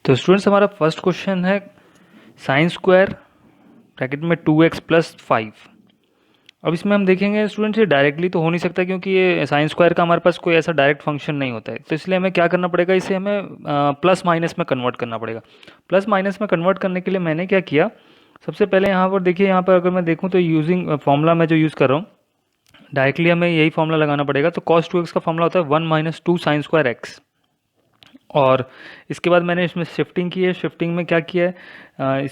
तो स्टूडेंट्स हमारा first question है साइन स्क्वायर ब्रैकेट में 2x+5। अब इसमें हम देखेंगे स्टूडेंट्स ये डायरेक्टली तो हो नहीं सकता क्योंकि ये साइन स्क्वायर का हमारे पास कोई ऐसा डायरेक्ट फंक्शन नहीं होता है, तो इसलिए हमें क्या करना पड़ेगा, इसे हमें प्लस माइनस में कन्वर्ट करना पड़ेगा। प्लस माइनस में कन्वर्ट करने के लिए मैंने क्या किया, सबसे पहले यहाँ पर देखिए, यहाँ पर अगर मैं देखूँ तो यूजिंग फॉर्मूला मैं जो यूज़ कर रहा हूँ डायरेक्टली हमें यही फॉर्मूला लगाना पड़ेगा। तो cos 2x का फॉर्मूला होता है 1 - 2 sin स्क्वायर एक्स। और इसके बाद मैंने इसमें शिफ्टिंग की है। शिफ्टिंग में क्या किया है,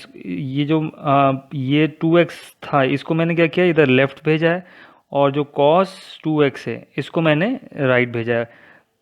ये 2x था, इसको मैंने क्या किया, इधर लेफ़्ट भेजा है, और जो cos 2x है इसको मैंने राइट भेजा है।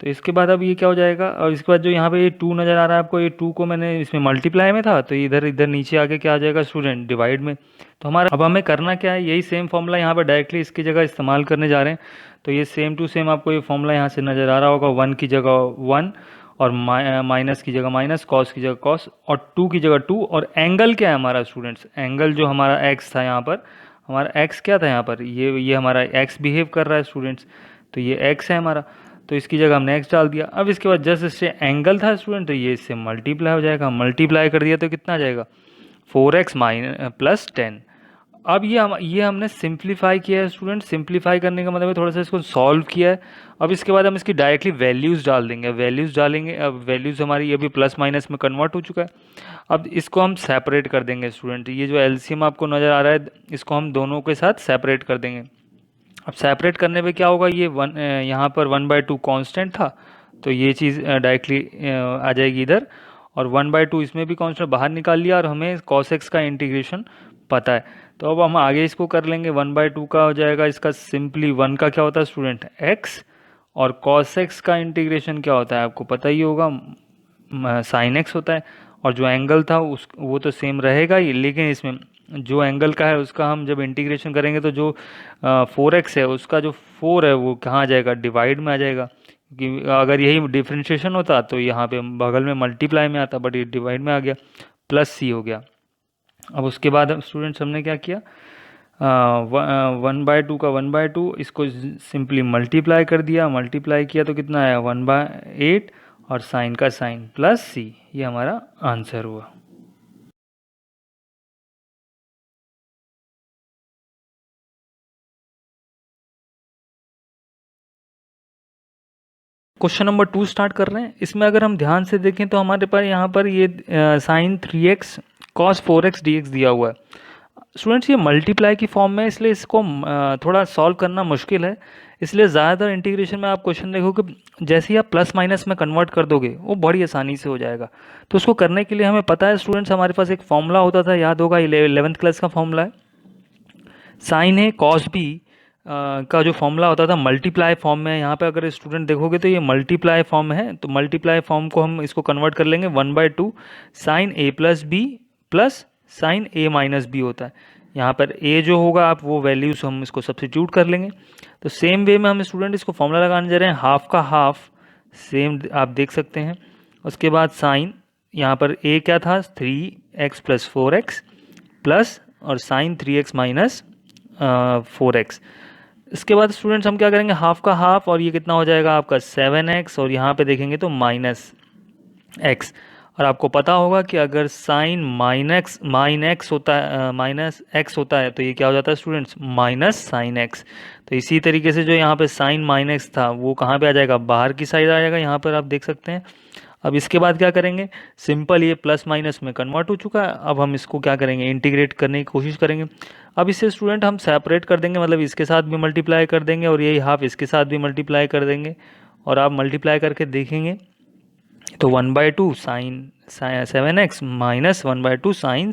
तो इसके बाद अब ये क्या हो जाएगा, और इसके बाद जो यहाँ पे ये 2 नज़र आ रहा है आपको, ये 2 को मैंने इसमें मल्टीप्लाई में था, तो इधर इधर नीचे आके क्या आ जाएगा स्टूडेंट, डिवाइड में। तो हमारा अब हमें करना क्या है, यही सेम फॉर्मूला यहाँ पर डायरेक्टली इसकी जगह इस्तेमाल करने जा रहे हैं। तो ये सेम टू सेम आपको ये फॉर्मूला यहाँ से नज़र आ रहा होगा, 1 की जगह 1, और माइनस की जगह माइनस, कॉस की जगह कॉस, और 2 की जगह 2। और एंगल क्या है हमारा स्टूडेंट्स, एंगल जो हमारा एक्स था यहाँ पर, हमारा एक्स क्या था यहाँ पर, ये हमारा एक्स बिहेव कर रहा है स्टूडेंट्स, तो ये एक्स है हमारा, तो इसकी जगह हमने एक्स डाल दिया। अब इसके बाद जस्ट इससे एंगल था स्टूडेंट, तो ये इससे मल्टीप्लाई हो जाएगा, मल्टीप्लाई कर दिया तो कितना आ जाएगा, 4x + 10। अब ये हमने सिंप्लीफाई किया है स्टूडेंट। सिंप्लीफाई करने का मतलब है थोड़ा सा इसको सॉल्व किया है। अब इसके बाद हम इसकी डायरेक्टली वैल्यूज़ डाल देंगे, वैल्यूज़ डालेंगे। अब वैल्यूज़ हमारी ये भी प्लस माइनस में कन्वर्ट हो चुका है। अब इसको हम सेपरेट कर देंगे स्टूडेंट, ये जो एलसीएम आपको नज़र आ रहा है इसको हम दोनों के साथ सेपरेट कर देंगे। अब सेपरेट करने पे क्या होगा, ये यहाँ पर 1/2 कांस्टेंट था, तो ये चीज़ डायरेक्टली आ जाएगी इधर, और 1/2 इसमें भी कांस्टेंट बाहर निकाल लिया, और हमें cos x का इंटीग्रेशन पता है। तो अब हम आगे इसको कर लेंगे, 1/2 का हो जाएगा इसका सिंपली 1 का क्या होता है स्टूडेंट, x, और cos x का इंटीग्रेशन क्या होता है आपको पता ही होगा, sin x होता है। और जो एंगल था उस वो तो सेम रहेगा ही, लेकिन इसमें जो एंगल का है उसका हम जब इंटीग्रेशन करेंगे तो जो 4x है उसका जो 4 है वो कहाँ आ जाएगा, डिवाइड में आ जाएगा। क्योंकि अगर यही डिफ्रेंशिएशन होता तो यहाँ पे बगल में मल्टीप्लाई में आता, बट ये डिवाइड में आ गया, प्लस c हो गया। अब उसके बाद स्टूडेंट्स हमने क्या किया, 1/2 का 1/2 इसको सिंपली मल्टीप्लाई कर दिया, मल्टीप्लाई किया तो कितना आया, 1/8, और साइन का साइन प्लस c, ये हमारा आंसर हुआ। क्वेश्चन नंबर 2 स्टार्ट कर रहे हैं। इसमें अगर हम ध्यान से देखें तो हमारे पास यहाँ पर ये sign 3x cos 4x dx दिया हुआ है स्टूडेंट्स। ये मल्टीप्लाई की फॉर्म में, इसलिए इसको थोड़ा सॉल्व करना मुश्किल है। इसलिए ज़्यादातर इंटीग्रेशन में आप क्वेश्चन देखोगे, जैसे ही आप प्लस माइनस में कन्वर्ट कर दोगे वो बड़ी आसानी से हो जाएगा। तो उसको करने के लिए हमें पता है स्टूडेंट्स, हमारे पास एक फॉर्मूला होता था, याद होगा, 11th क्लास का फॉर्मूला है, साइन ए कॉस बी का जो फॉर्मूला होता था मल्टीप्लाई फॉर्म में। यहाँ पे अगर स्टूडेंट देखोगे तो ये मल्टीप्लाई फॉर्म है, तो मल्टीप्लाई फॉर्म को हम इसको कन्वर्ट कर लेंगे 1/2 साइन ए प्लस बी प्लस साइन ए माइनस बी होता है। यहाँ पर ए जो होगा आप वो वैल्यूज़ हम इसको सब्सिट्यूट कर लेंगे। तो सेम वे में हम स्टूडेंट इसको फॉर्मूला लगाने जा रहे हैं, हाफ का हाफ, सेम आप देख सकते हैं। उसके बाद साइन, यहाँ पर ए क्या था, 3x + 4x प्लस, और साइन 3x - 4x। इसके बाद स्टूडेंट्स हम क्या करेंगे, हाफ का हाफ, और ये कितना हो जाएगा आपका 7x, और यहाँ पे देखेंगे तो -x। और आपको पता होगा कि अगर साइन -x होता है, -x होता है, तो ये क्या हो जाता है स्टूडेंट्स, -sin x। तो इसी तरीके से जो यहाँ पे साइन -x था वो कहाँ पे आ जाएगा, बाहर की साइड आ जाएगा, यहाँ पर आप देख सकते हैं। अब इसके बाद क्या करेंगे, सिंपल ये प्लस माइनस में कन्वर्ट हो चुका है। अब हम इसको क्या करेंगे, इंटीग्रेट करने की कोशिश करेंगे। अब इसे स्टूडेंट हम सेपरेट कर देंगे, मतलब इसके साथ भी मल्टीप्लाई कर देंगे, और यही हाफ इसके साथ भी मल्टीप्लाई कर देंगे। और आप मल्टीप्लाई करके देखेंगे तो 1/2 sine 7x - 1/2 sine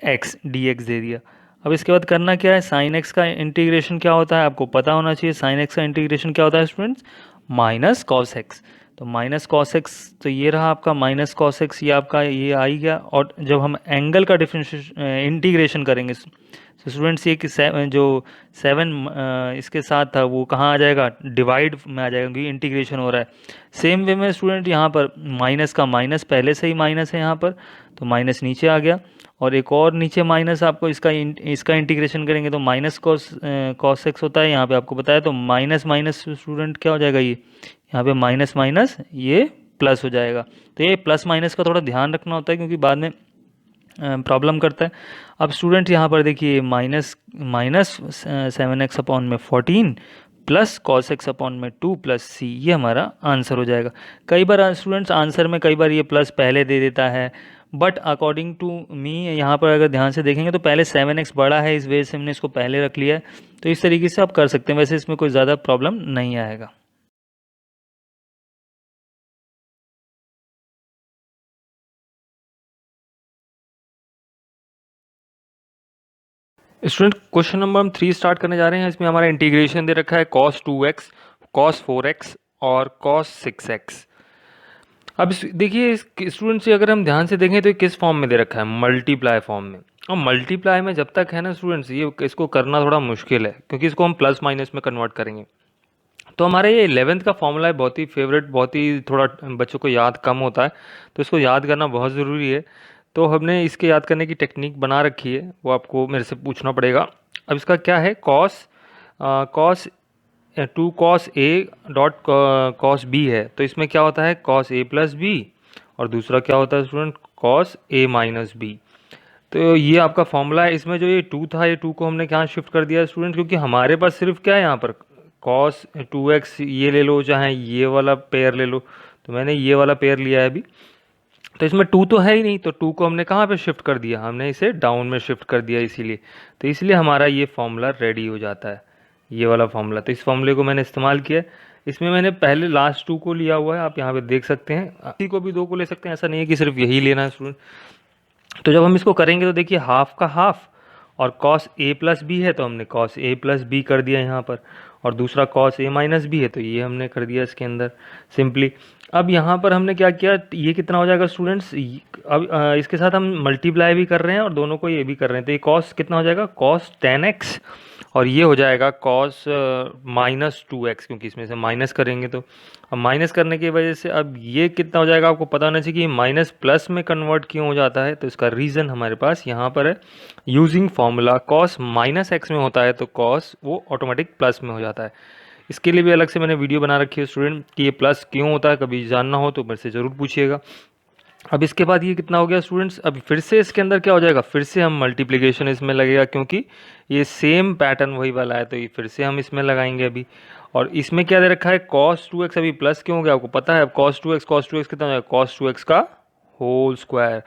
x dx दे दिया। अब इसके बाद करना क्या है, साइन x का इंटीग्रेशन क्या होता है आपको पता होना चाहिए। साइन x का इंटीग्रेशन क्या होता है स्टूडेंट्स, -cos x। तो -cos x, तो ये रहा आपका -cos x, ये आपका ये आ ही गया। और जब हम एंगल का डिफरेंशिएशन इंटीग्रेशन करेंगे तो स्टूडेंट्स, ये कि जो 7 इसके साथ था वो कहाँ आ जाएगा, डिवाइड में आ जाएगा, क्योंकि इंटीग्रेशन हो रहा है। सेम वे में स्टूडेंट यहाँ पर माइनस का माइनस, पहले से ही माइनस है यहाँ पर, तो माइनस नीचे आ गया, और एक और नीचे माइनस आपको इसका इंटीग्रेशन करेंगे तो -cos x होता है, यहाँ पे आपको बताया। तो माइनस माइनस स्टूडेंट क्या हो जाएगा, ये यहाँ पे माइनस माइनस ये प्लस हो जाएगा। तो ये प्लस माइनस का थोड़ा ध्यान रखना होता है क्योंकि बाद में प्रॉब्लम करता है। अब स्टूडेंट यहाँ पर देखिए minus minus 7x/14 plus cos x upon में 2 प्लस सी, ये हमारा आंसर हो जाएगा। कई बार स्टूडेंट्स आंसर में कई बार ये प्लस पहले दे देता है, बट अकॉर्डिंग टू मी यहाँ पर अगर ध्यान से देखेंगे तो पहले 7x बड़ा है, इस वजह से हमने इसको पहले रख लिया है। तो इस तरीके से आप कर सकते हैं, वैसे इसमें कोई ज़्यादा प्रॉब्लम नहीं आएगा। स्टूडेंट क्वेश्चन नंबर हम 3 स्टार्ट करने जा रहे हैं। इसमें हमारा इंटीग्रेशन दे रखा है cos 2x, cos 4x और cos 6x। अब देखिए स्टूडेंट से अगर हम ध्यान से देखें तो ये किस फॉर्म में दे रखा है, मल्टीप्लाई फॉर्म में। और मल्टीप्लाई में जब तक है ना स्टूडेंट्स, ये इसको करना थोड़ा मुश्किल है क्योंकि इसको हम प्लस माइनस में कन्वर्ट करेंगे। तो हमारे ये 11th का फॉर्मूला है, बहुत ही फेवरेट, बहुत ही थोड़ा बच्चों को याद कम होता है, तो इसको याद करना बहुत ज़रूरी है। तो हमने इसके याद करने की टेक्निक बना रखी है, वो आपको मेरे से पूछना पड़ेगा। अब इसका क्या है, cos 2 cos A dot cos B है, तो इसमें क्या होता है कॉस ए प्लस बी, और दूसरा क्या होता है student cos A minus B. तो ये आपका फॉर्मूला है। इसमें जो ये 2 था, ये 2 को हमने कहाँ शिफ्ट कर दिया स्टूडेंट, क्योंकि हमारे पास सिर्फ क्या है यहाँ पर कॉस 2x, ये ले लो चाहे ये वाला पेयर ले लो, तो मैंने ये वाला पेयर लिया है अभी। तो इसमें 2 तो है ही नहीं, तो 2 को हमने कहाँ पे शिफ्ट कर दिया, हमने इसे डाउन में शिफ्ट कर दिया, इसीलिए। तो इसलिए हमारा ये फॉर्मूला रेडी हो जाता है, ये वाला फॉर्मूला। तो इस फॉर्मूले को मैंने इस्तेमाल किया है। इसमें मैंने पहले लास्ट 2 को लिया हुआ है, आप यहाँ पे देख सकते हैं। इसी को भी 2 को ले सकते हैं, ऐसा नहीं है कि सिर्फ यही लेना है स्टूडेंट। तो जब हम इसको करेंगे तो देखिए हाफ का हाफ, और कॉस ए प्लस बी है तो हमने कॉस ए प्लस बी कर दिया यहाँ पर, और दूसरा कॉस ए माइनस बी है तो ये हमने कर दिया इसके अंदर सिंपली। अब यहाँ पर हमने क्या किया, ये कितना हो जाएगा स्टूडेंट्स, अब इसके साथ हम मल्टीप्लाई भी कर रहे हैं और दोनों को ये भी कर रहे हैं, तो ये कॉस कितना हो जाएगा कॉस 10x, और ये हो जाएगा कॉस माइनस 2x, क्योंकि इसमें से माइनस करेंगे तो। अब माइनस करने की वजह से अब ये कितना हो जाएगा, आपको पता होना चाहिए कि माइनस प्लस में कन्वर्ट क्यों हो जाता है। तो इसका रीज़न हमारे पास यहाँ पर है, using formula cos minus x में होता है तो कॉस वो ऑटोमेटिक प्लस में हो जाता है। इसके लिए भी अलग से मैंने वीडियो बना रखी है स्टूडेंट कि ये प्लस क्यों होता है, कभी जानना हो तो मेरे से ज़रूर पूछिएगा। अब इसके बाद ये कितना हो गया स्टूडेंट्स, अब फिर से इसके अंदर क्या हो जाएगा, फिर से हम मल्टीप्लिकेशन इसमें लगेगा, क्योंकि ये सेम पैटर्न वही वाला है, तो ये फिर से हम इसमें लगाएंगे अभी। और इसमें क्या दे रखा है cos 2x, अभी प्लस क्यों हो गया आपको पता है। अब cos 2x कितना हो जाएगा, cos 2x का होल स्क्वायर।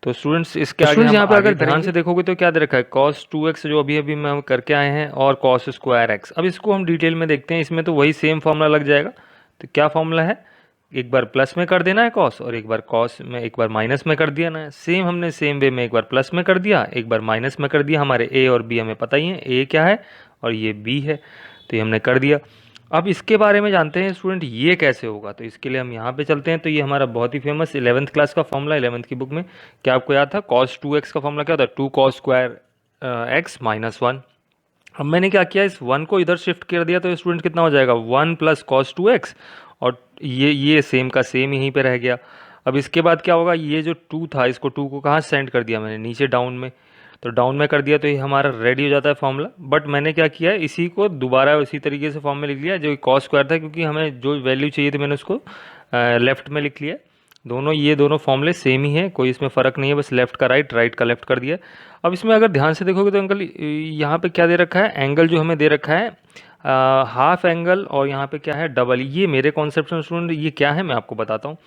तो स्टूडेंट्स इसके आगे यहाँ पे अगर ध्यान से देखोगे तो क्या दे रखा है cos 2x, जो अभी अभी हम करके आए हैं, और cos स्क्वायर x। अब इसको हम डिटेल में देखते हैं, इसमें तो वही सेम फॉर्मूला लग जाएगा। तो क्या फॉर्मूला है, एक बार प्लस में कर देना है cos, और एक बार cos में, एक बार माइनस में कर दिया ना। सेम हमने सेम वे में एक बार प्लस में कर दिया, एक बार माइनस में कर दिया। हमारे a और b हमें पता ही है, a क्या है और ये b है, तो ये हमने कर दिया। अब इसके बारे में जानते हैं स्टूडेंट ये कैसे होगा, तो इसके लिए हम यहाँ पे चलते हैं। तो ये हमारा बहुत ही फेमस 11th क्लास का फॉर्मूला, 11th की बुक में क्या आपको याद था, cos 2x का फॉर्मूला क्या होता है, 2 cos स्क्वायर x माइनस 1। अब मैंने क्या किया, इस 1 को इधर शिफ्ट कर दिया, तो स्टूडेंट कितना हो जाएगा 1 प्लस cos 2x, और ये सेम का सेम यहीं पे रह गया। अब इसके बाद क्या होगा, ये जो 2 था, इसको 2 को कहाँ सेंड कर दिया मैंने, नीचे डाउन में, तो डाउन में कर दिया, तो ये हमारा रेडी हो जाता है फॉर्मूला। बट मैंने क्या किया है, इसी को दोबारा उसी तरीके से फॉर्म में लिख लिया जो cos स्क्वायर था, क्योंकि हमें जो वैल्यू चाहिए थी मैंने उसको लेफ्ट में लिख लिया। ये दोनों फॉर्मूले सेम ही हैं, कोई इसमें फ़र्क नहीं है, बस लेफ्ट का राइट, राइट का लेफ्ट कर दिया। अब इसमें अगर ध्यान से देखोगे तो अंकल यहाँ पे क्या दे रखा है, एंगल जो हमें दे रखा है हाफ एंगल, और यहाँ पे क्या है डबल। ये मेरे कॉन्सेप्ट में स्टूडेंट ये क्या है मैं आपको बताता हूँ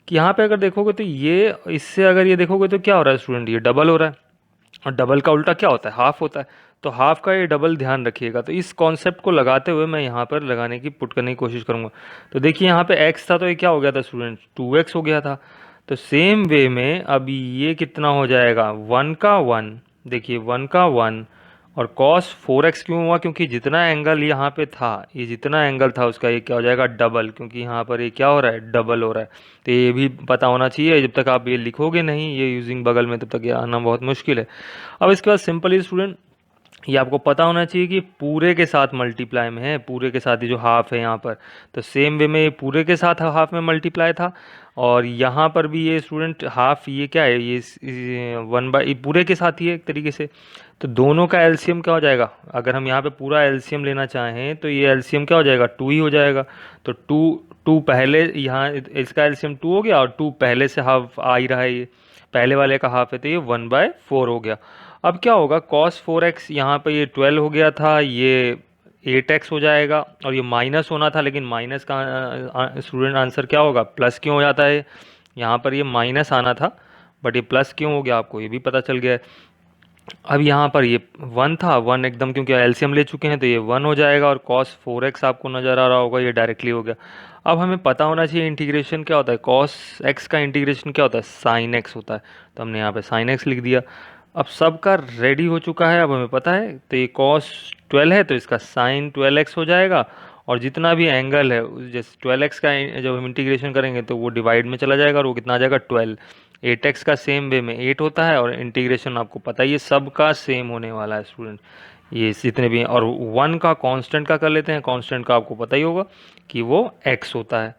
कि यहाँ पे अगर देखोगे तो ये इससे अगर ये देखोगे तो क्या हो रहा है स्टूडेंट, ये डबल हो रहा है, और डबल का उल्टा क्या होता है, हाफ होता है। तो हाफ का ये डबल ध्यान रखिएगा। तो इस कॉन्सेप्ट को लगाते हुए मैं यहाँ पर लगाने की पुट करने की कोशिश करूँगा। तो देखिए यहाँ पे x था तो ये क्या हो गया था स्टूडेंट, 2x हो गया था। तो सेम वे में अभी ये कितना हो जाएगा, 1 का 1, देखिए 1 का 1, और cos 4x क्यों हुआ, क्योंकि जितना एंगल यहाँ पे था, ये जितना एंगल था उसका ये क्या हो जाएगा डबल, क्योंकि यहाँ पर ये क्या हो रहा है डबल हो रहा है। तो ये भी पता होना चाहिए, जब तक आप ये लिखोगे नहीं ये यूजिंग बगल में, तब तक ये आना बहुत मुश्किल है। अब इसके बाद सिंपली स्टूडेंट ये आपको पता होना चाहिए कि पूरे के साथ मल्टीप्लाई में है, पूरे के साथ ही जो हाफ है यहाँ पर, तो सेम वे में ये पूरे के साथ हाफ में मल्टीप्लाई था, और यहाँ पर भी ये स्टूडेंट हाफ, ये क्या है, ये 1/, पूरे के साथ ही है एक तरीके से। तो दोनों का एलसीएम क्या हो जाएगा, अगर हम यहाँ पे पूरा एलसीएम लेना चाहें तो ये एलसीएम क्या हो जाएगा, 2 ही हो जाएगा। तो 2 2 पहले यहाँ इसका एलसीएम 2 हो गया और 2 पहले से हाफ आ ही रहा है, ये पहले वाले का हाफ है तो ये 1/4 हो गया। अब क्या होगा, cos 4x यहाँ पे ये 12 हो गया था, ये 8x हो जाएगा और ये माइनस होना था, लेकिन माइनस का स्टूडेंट आंसर क्या होगा, प्लस क्यों हो जाता है, यहाँ पर ये माइनस आना था बट ये प्लस क्यों हो गया आपको ये भी पता चल गया है। अब यहाँ पर ये 1 था, 1 एकदम क्योंकि एलसीएम ले चुके हैं तो ये 1 हो जाएगा और cos 4x आपको नज़र आ रहा होगा, ये डायरेक्टली हो गया। अब हमें पता होना चाहिए इंटीग्रेशन क्या होता है, cos x का इंटीग्रेशन क्या होता है, sin x होता है, तो हमने यहाँ पे sin x लिख दिया। अब सबका रेडी हो चुका है, अब हमें पता है तो ये cos 12 है तो इसका sin 12x हो जाएगा, और जितना भी एंगल है जैसे 12x का जब हम इंटीग्रेशन करेंगे तो वो डिवाइड में चला जाएगा और वो कितना आ जाएगा 12। 8x का सेम वे में 8 होता है और इंटीग्रेशन आपको पता ही है सबका सेम होने वाला है स्टूडेंट, ये जितने भी हैं। और 1 का कांस्टेंट का कर लेते हैं, कांस्टेंट का आपको पता ही होगा कि वो x होता है।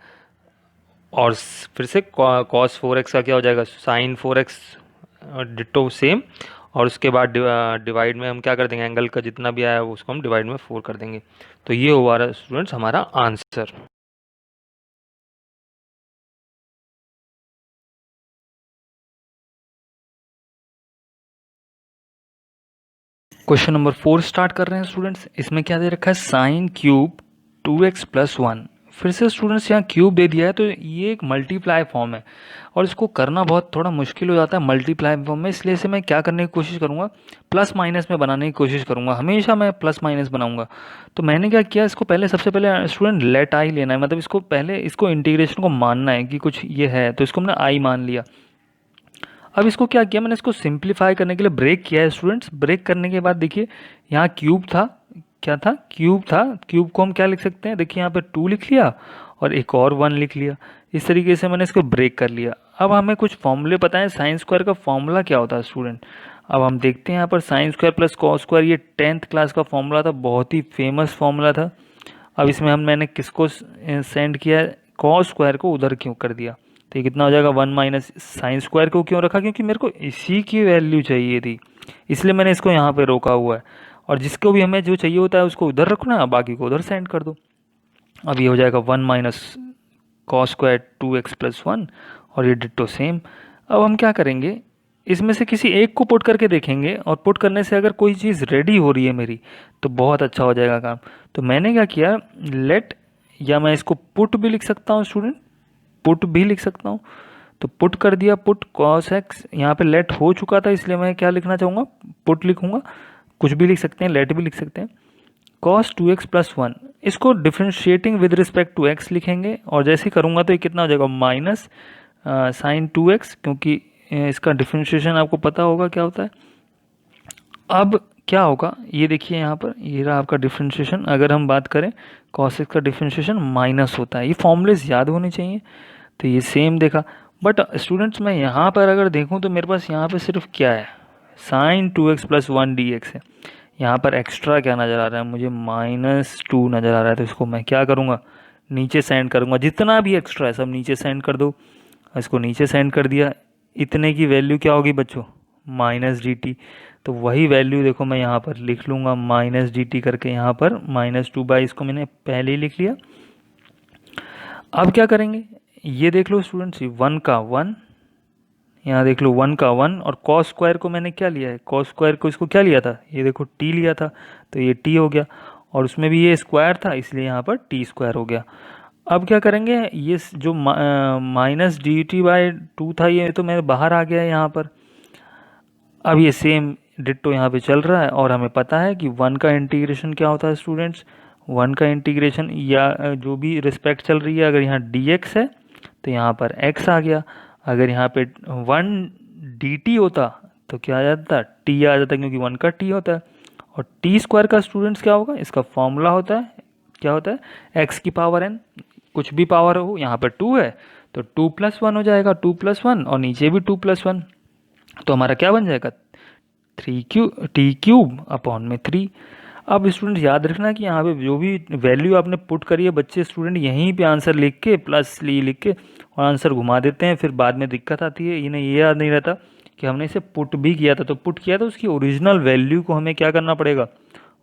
और फिर से cos 4x का क्या हो जाएगा, sin 4x डिट्टो सेम, और उसके बाद डिवाइड में हम क्या कर देंगे, एंगल का जितना भी आया है उसको हम डिवाइड में 4 कर देंगे। तो ये हुआ स्टूडेंट्स हमारा आंसर। क्वेश्चन नंबर 4 स्टार्ट कर रहे हैं स्टूडेंट्स। इसमें क्या दे रखा है, साइन क्यूब 2x + 1। फिर से स्टूडेंट्स यहाँ क्यूब दे दिया है तो ये एक मल्टीप्लाई फॉर्म है और इसको करना बहुत थोड़ा मुश्किल हो जाता है मल्टीप्लाई फॉर्म में, इसलिए से मैं क्या करने की कोशिश करूँगा, प्लस माइनस में बनाने की कोशिश करूँगा, हमेशा मैं प्लस माइनस बनाऊँगा। तो मैंने क्या किया, इसको पहले सबसे पहले स्टूडेंट लेट आई लेना है, मतलब इसको पहले इसको इंटीग्रेशन को मानना है कि कुछ ये है तो इसको हमने आई मान लिया। अब इसको क्या किया, मैंने इसको सिंप्लीफाई करने के लिए ब्रेक किया है स्टूडेंट्स। ब्रेक करने के बाद देखिए यहाँ क्यूब था, क्या था, क्यूब था, क्यूब को हम क्या लिख सकते हैं, देखिए यहाँ पे 2 लिख लिया और एक और 1 लिख लिया। इस तरीके से मैंने इसको ब्रेक कर लिया। अब हमें कुछ फॉर्मूले पता है, साइन स्क्वायर का फॉर्मूला क्या होता है स्टूडेंट। अब हम देखते हैं यहाँ पर sign square plus cos square, ये 10th क्लास का फॉर्मूला था, बहुत ही फेमस फॉर्मूला था। अब इसमें मैंने किसको सेंड किया है, कॉस स्क्वायर को उधर क्यों कर दिया, तो ये कितना हो जाएगा 1 माइनस साइन स्क्वायर को क्यों रखा, क्योंकि मेरे को इसी की वैल्यू चाहिए थी, इसलिए मैंने इसको यहाँ पे रोका हुआ है। और जिसको भी हमें जो चाहिए होता है उसको उधर रखना, बाकी को उधर सेंड कर दो। अब ये हो जाएगा 1 माइनस कॉस स्क्वायर 2x + 1 और ये डिट्टो सेम। अब हम क्या करेंगे, इसमें से किसी एक को पुट करके देखेंगे और पुट करने से अगर कोई चीज़ रेडी हो रही है मेरी तो बहुत अच्छा हो जाएगा काम। तो मैंने क्या किया, लेट, या मैं इसको पुट भी लिख सकता हूँ स्टूडेंट, पुट भी लिख सकता हूँ, तो पुट कर दिया, पुट कॉस एक्स, यहाँ पे लेट हो चुका था इसलिए मैं क्या लिखना चाहूँगा, पुट लिखूँगा। कुछ भी लिख सकते हैं, लेट भी लिख सकते हैं। cos 2x + 1, इसको differentiating with respect to x लिखेंगे और जैसे ही करूँगा तो ये कितना हो जाएगा, माइनस साइन 2x, क्योंकि इसका डिफ्रेंशिएशन आपको पता होगा क्या होता है। अब क्या होगा, ये देखिए यहाँ पर ये रहा आपका डिफ्रेंशिएशन। अगर हम बात करें cos x का डिफ्रेंशिएशन माइनस होता है, ये फॉर्मूलेस याद होने चाहिए। तो ये सेम देखा, बट स्टूडेंट्स मैं यहाँ पर अगर देखूँ तो मेरे पास यहाँ पे सिर्फ क्या है, साइन 2x + 1 dx है। यहाँ पर एक्स्ट्रा क्या नज़र आ रहा है मुझे, -2 नज़र आ रहा है। तो इसको मैं क्या करूँगा, नीचे सेंड करूँगा, जितना भी एक्स्ट्रा है सब नीचे सेंड कर दो। इसको नीचे सेंड कर दिया, इतने की वैल्यू क्या होगी बच्चों, -dt। तो वही वैल्यू देखो मैं यहाँ पर लिख लूँगा -dt करके, यहाँ पर -2/, इसको मैंने पहले ही लिख लिया। अब क्या करेंगे, ये देख लो स्टूडेंट्स, 1 का 1, यहाँ देख लो 1 का 1, और कॉस स्क्वायर को मैंने क्या लिया है, कॉस स्क्वायर को इसको क्या लिया था, ये देखो t लिया था, तो ये t हो गया, और उसमें भी ये स्क्वायर था इसलिए यहाँ पर t² हो गया। अब क्या करेंगे, ये जो -dt/2 था ये तो मेरे बाहर आ गया है यहाँ पर। अब ये सेम डिट्टो यहाँ पे चल रहा है और हमें पता है कि 1 का इंटीग्रेशन क्या होता है स्टूडेंट्स, 1 का इंटीग्रेशन या जो भी रिस्पेक्ट चल रही है, अगर यहाँ dx है तो यहाँ पर x आ गया, अगर यहाँ पे 1 dt होता तो क्या आ जाता, t आ जाता, क्योंकि 1 का t होता है। और t² का स्टूडेंट्स क्या होगा, इसका फॉर्मूला होता है, क्या होता है, x की पावर n, कुछ भी पावर हो, यहाँ पर 2 है तो 2 + 1 हो जाएगा, 2 + 1, और नीचे भी 2 + 1, तो हमारा क्या बन जाएगा, t³/3। अब स्टूडेंट याद रखना कि यहाँ पे जो भी वैल्यू आपने पुट करी है, बच्चे स्टूडेंट यहीं पे आंसर लिख के प्लस लिख के और आंसर घुमा देते हैं, फिर बाद में दिक्कत आती है, इन्हें ये याद नहीं रहता कि हमने इसे पुट भी किया था, तो पुट किया तो उसकी ओरिजिनल वैल्यू को हमें क्या करना पड़ेगा,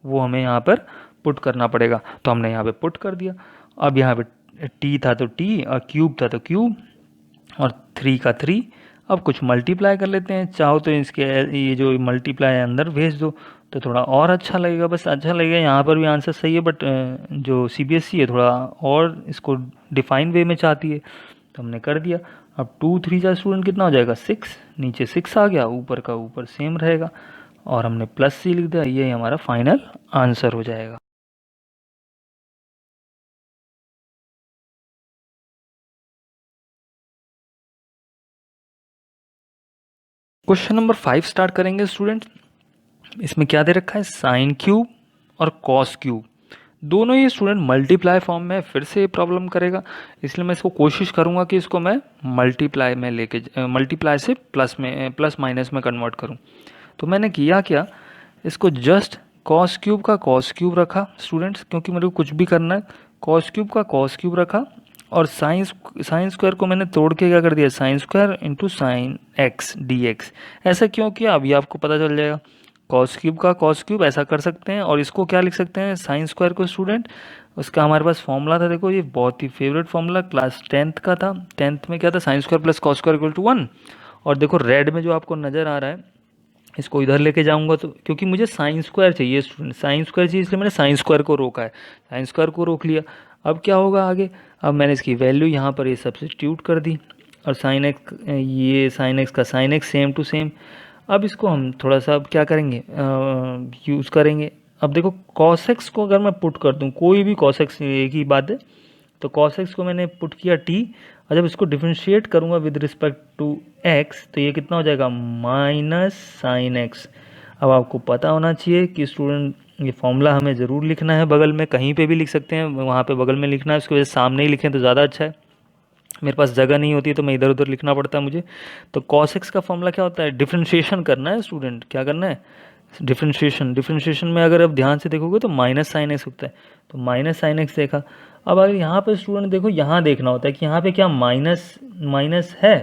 वो हमें यहाँ पर पुट करना पड़ेगा। तो हमने यहाँ पे पुट कर दिया। अब यहाँ पे टी था तो टी, और क्यूब था तो क्यूब, और 3 का 3। अब कुछ मल्टीप्लाई कर लेते हैं, चाहो तो इसके ये जो मल्टीप्लाई अंदर भेज दो तो थोड़ा और अच्छा लगेगा, बस अच्छा लगेगा। यहाँ पर भी आंसर सही है, बट जो सीबीएसई है थोड़ा और इसको डिफाइन वे में चाहती है, तो हमने कर दिया। अब 2 3 का स्टूडेंट कितना हो जाएगा, 6। नीचे 6 आ गया, ऊपर का ऊपर सेम रहेगा, और हमने प्लस सी लिख दिया। ये हमारा फाइनल आंसर हो जाएगा। क्वेश्चन नंबर 5 स्टार्ट करेंगे स्टूडेंट। इसमें क्या दे रखा है, साइन क्यूब और कॉस क्यूब, दोनों ही स्टूडेंट मल्टीप्लाई फॉर्म में। फिर से प्रॉब्लम करेगा, इसलिए मैं इसको कोशिश करूंगा कि इसको मैं मल्टीप्लाई में लेके मल्टीप्लाई से प्लस में, प्लस माइनस में कन्वर्ट करूं। तो मैंने किया क्या, इसको जस्ट कॉस क्यूब का कॉस क्यूब रखा स्टूडेंट्स, क्योंकि मेरे को कुछ भी करना है। कॉस क्यूब का कॉस क्यूब रखा, और साइन स्क्वायर को मैंने तोड़ के क्या कर दिया, sine square into sine x D x. ऐसा क्यों किया, अभी आपको पता चल जाएगा। कॉस क्यूब का कॉस क्यूब ऐसा कर सकते हैं, और इसको क्या लिख सकते हैं, साइन स्क्वायर को स्टूडेंट, उसका हमारे पास फॉर्मूला था, देखो ये बहुत ही फेवरेट फॉर्मूला क्लास 10th का था। 10th में क्या था, sine square plus cos square equal to 1। और देखो रेड में जो आपको नज़र आ रहा है, इसको इधर लेके जाऊंगा तो, क्योंकि मुझे साइन स्क्वायर चाहिए स्टूडेंट, साइन स्क्वायर चाहिए, इसलिए मैंने साइन स्क्वायर को रोका है, साइन स्क्वायर को रोक लिया। अब क्या होगा आगे, अब मैंने इसकी वैल्यू यहाँ पर ये सब्स्टिट्यूट कर दी, और साइन एक्स, ये साइन एक्स का sine x same to same. अब इसको हम थोड़ा सा अब क्या करेंगे, यूज़ करेंगे। अब देखो कॉस एक्स को अगर मैं पुट कर दूँ, कोई भी कॉस एक्स, एक ही बात है, तो कॉस एक्स को मैंने पुट किया टी, और जब इसको डिफ्रेंशिएट करूँगा विद रिस्पेक्ट टू एक्स, तो ये कितना हो जाएगा, माइनस साइन एक्स। अब आपको पता होना चाहिए कि स्टूडेंट ये फॉर्मूला हमें ज़रूर लिखना है, बगल में कहीं पे भी लिख सकते हैं, वहाँ पे बगल में लिखना है, उसकी वजह से सामने ही लिखें तो ज़्यादा अच्छा है। मेरे पास जगह नहीं होती तो मैं इधर उधर लिखना पड़ता है मुझे। तो कॉस एक्स का फॉर्मूला क्या होता है, डिफ्रेंशिएशन करना है स्टूडेंट, क्या करना है, डिफ्रेंशिएशन। डिफ्रेंशिएशन में अगर आप ध्यान से देखोगे तो माइनस साइन एक्स होता है, तो माइनस साइन एक्स देखा। अब अगर यहाँ पे स्टूडेंट देखो, यहाँ देखना होता है कि यहाँ पे क्या माइनस माइनस है,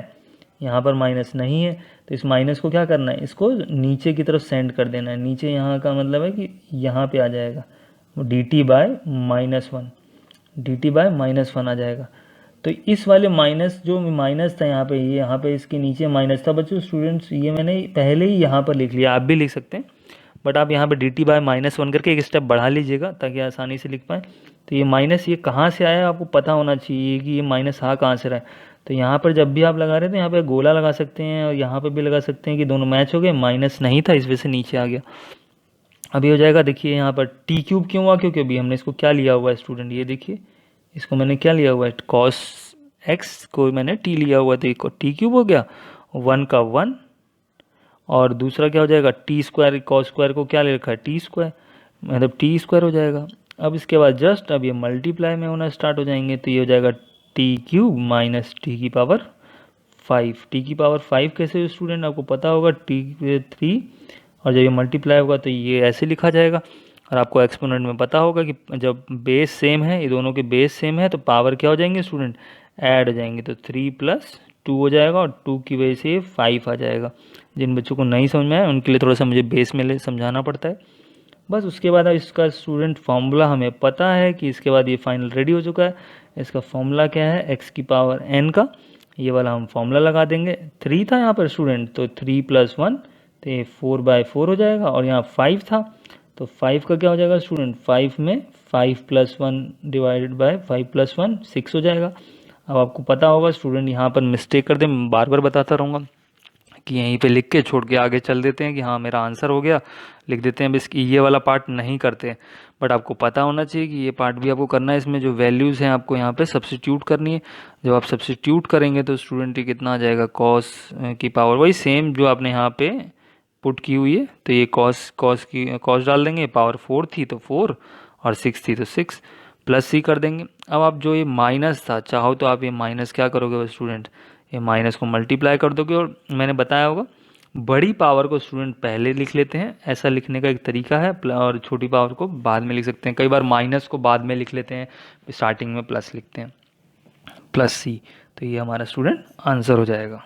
यहाँ पर माइनस नहीं है, तो इस माइनस को क्या करना है, इसको नीचे की तरफ सेंड कर देना है। नीचे यहाँ का मतलब है कि यहाँ पे आ जाएगा D T by minus one, D T by minus one आ जाएगा। तो इस वाले माइनस, जो माइनस था यहाँ पे, ये यहाँ पे इसके नीचे माइनस था बच्चों स्टूडेंट्स, ये मैंने पहले ही यहाँ पर लिख लिया, आप भी लिख सकते हैं, बट आप यहाँ पे D T by minus one करके एक स्टेप बढ़ा लीजिएगा ताकि आसानी से लिख पाएँ। तो ये माइनस, ये कहाँ से आया आपको पता होना चाहिए कि ये माइनस आ कहाँ से रहा है। तो यहाँ पर जब भी आप लगा रहे थे, यहाँ पे गोला लगा सकते हैं, और यहाँ पे भी लगा सकते हैं कि दोनों मैच हो गए, माइनस नहीं था इस वजह से नीचे आ गया। अभी हो जाएगा, देखिए यहाँ पर टी क्यूब क्यों हुआ, क्योंकि अभी हमने इसको क्या लिया हुआ है स्टूडेंट, ये देखिए, इसको मैंने क्या लिया हुआ है, कॉस एक्स को मैंने टी लिया हुआ, तो एक टी क्यूब हो गया, 1 का 1, और दूसरा क्या हो जाएगा, टी स्क्वायर, कॉस स्क्वायर को क्या ले रखा है, टी स्क्वायर, मतलब टी स्क्वायर हो जाएगा। अब इसके बाद जस्ट अब ये मल्टीप्लाई में होना स्टार्ट हो जाएंगे, तो ये हो जाएगा टी क्यूब माइनस टी की पावर 5। टी की पावर 5 कैसे स्टूडेंट, आपको पता होगा, टी 3, और जब ये मल्टीप्लाई होगा तो ये ऐसे लिखा जाएगा। और आपको एक्सपोनेंट में पता होगा कि जब बेस सेम है, ये दोनों के बेस सेम है, तो पावर क्या हो जाएंगे स्टूडेंट, ऐड हो जाएंगे, तो 3 + 2 हो जाएगा, और 2 की वजह से 5 आ जाएगा। जिन बच्चों को नहीं समझ में आया उनके लिए थोड़ा सा मुझे बेस में समझाना पड़ता है। बस उसके बाद इसका स्टूडेंट फार्मूला हमें पता है कि इसके बाद ये फाइनल रेडी हो चुका है। इसका फार्मूला क्या है, x की पावर n का, ये वाला हम फार्मूला लगा देंगे। 3 था यहाँ पर स्टूडेंट, तो 3 + 1, तो ये 4/4 हो जाएगा, और यहाँ 5 था, तो 5 का क्या हो जाएगा स्टूडेंट, 5 में 5 + 1 डिवाइडेड बाय 5 + 1 6 हो जाएगा। अब आपको पता होगा स्टूडेंट, यहाँ पर मिस्टेक कर दे, बार बार बताता रहूँगा कि यहीं पे लिख के छोड़ के आगे चल देते हैं कि हाँ मेरा आंसर हो गया, लिख देते हैं, बस ये वाला पार्ट नहीं करते। बट आपको पता होना चाहिए कि ये पार्ट भी आपको करना है। इसमें जो वैल्यूज़ हैं आपको यहाँ पे सब्स्टिट्यूट करनी है। जब आप सब्स्टिट्यूट करेंगे तो स्टूडेंट ये कितना आ जाएगा, कॉस की पावर वही सेम जो आपने यहाँ पे पुट की हुई है, तो ये कॉस डाल देंगे, पावर 4 थी तो 4, और 6 थी तो 6, प्लस सी कर देंगे। अब आप जो ये माइनस था, चाहो तो आप ये माइनस क्या करोगे स्टूडेंट, ये माइनस को मल्टीप्लाई कर दोगे, और मैंने बताया होगा बड़ी पावर को स्टूडेंट पहले लिख लेते हैं, ऐसा लिखने का एक तरीका है, और छोटी पावर को बाद में लिख सकते हैं। कई बार माइनस को बाद में लिख लेते हैं, स्टार्टिंग में प्लस लिखते हैं, प्लस सी। तो ये हमारा स्टूडेंट आंसर हो जाएगा।